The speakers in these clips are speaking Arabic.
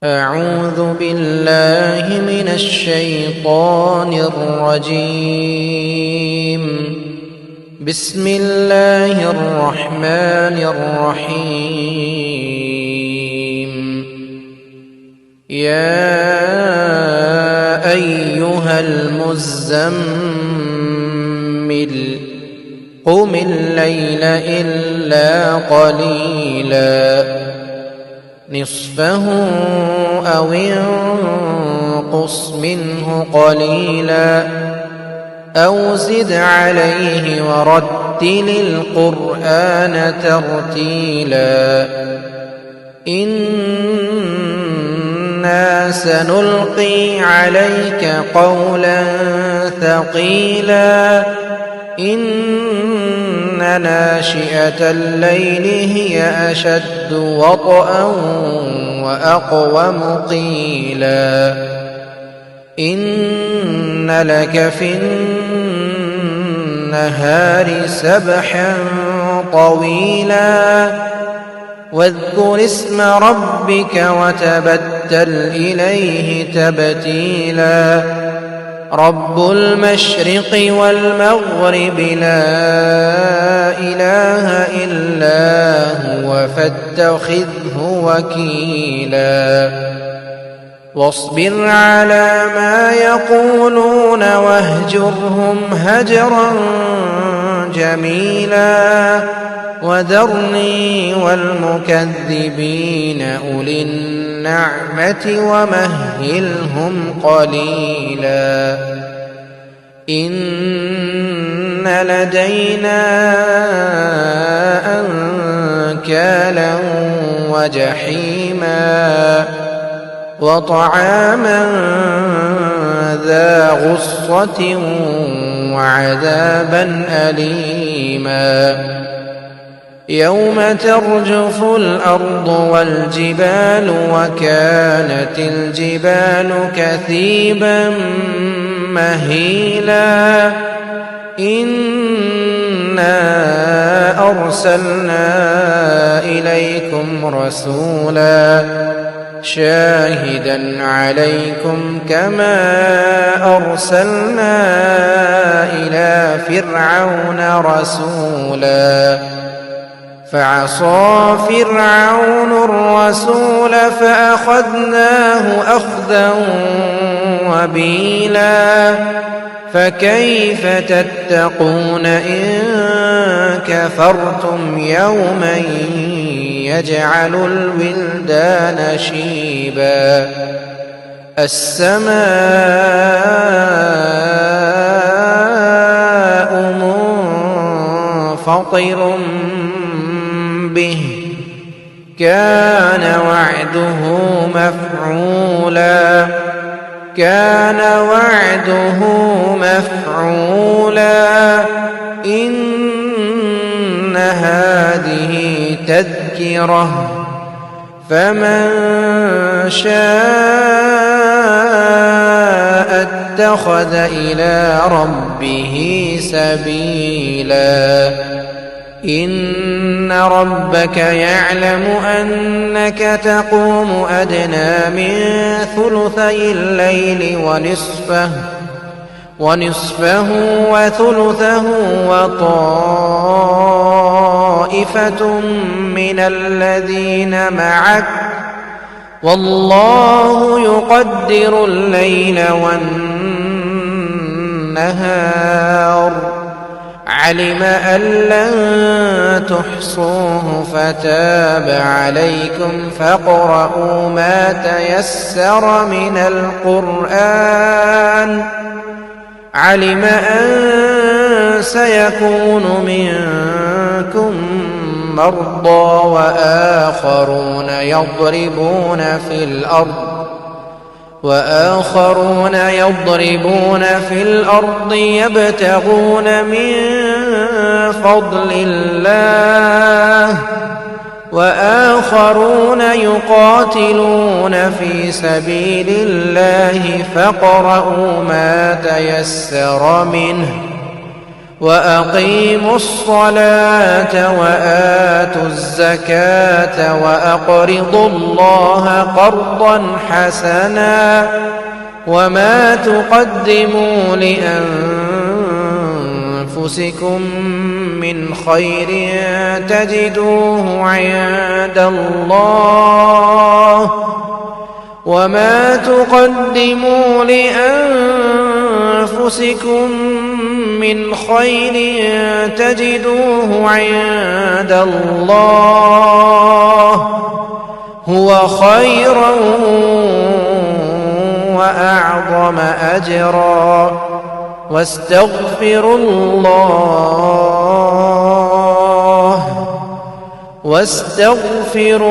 أعوذ بالله من الشيطان الرجيم. بسم الله الرحمن الرحيم. يا أيها المزمل قم الليل إلا قليلا نصفه أو انقص منه قليلا أو زد عليه ورتل القرآن ترتيلا إنا سنلقي عليك قولا ثقيلا إن ناشئة الليل هي أشد وطئا وأقوم قيلا إن لك في النهار سبحا طويلا واذكر اسم ربك وتبتل إليه تبتيلا رب المشرق والمغرب لا إله إلا هو فاتخذه وكيلا واصبر على ما يقولون واهجرهم هجرا جميلا وذرني والمكذبين أولي النعمة ومهلهم قليلا إن لدينا أنكالا وجحيما وطعاما ذا غصة وعذابا أليما يوم ترجف الأرض والجبال وكانت الجبال كثيبا مهيلا إنا أرسلنا إليكم رسولا شاهدا عليكم كما أرسلنا إلى فرعون رسولا فعصى فرعون الرسول فأخذناه أخذا وبيلا فكيف تتقون إن كفرتم يوما يجعل الولدان شيبا السماء منفطر به كان وعده مفعولا إن هذه تذكرة فمن شاء اتخذ إلى ربه سبيلا إن ربك يعلم أنك تقوم أدنى من ثلثي الليل ونصفه وثلثه وطائفة من الذين معك والله يقدر الليل والنهار علم أن لن تحصوه فتاب عليكم فاقرؤوا ما تيسر من القرآن علم أن سيكون منكم مرضى وآخرون يضربون في الأرض يبتغون من فضل الله وآخرون يقاتلون في سبيل الله فاقرؤوا ما تيسر منه وأقيموا الصلاة وآتوا الزكاة وأقرضوا الله قرضا حسنا وما تقدموا لأنفسكم من خير تجدوه عند الله وما تقدموا لأنفسكم من خير تجدوه عند الله هو خيرا وأعظم أجرا واستغفروا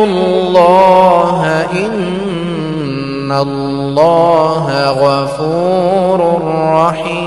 الله إن الله غفور رحيم.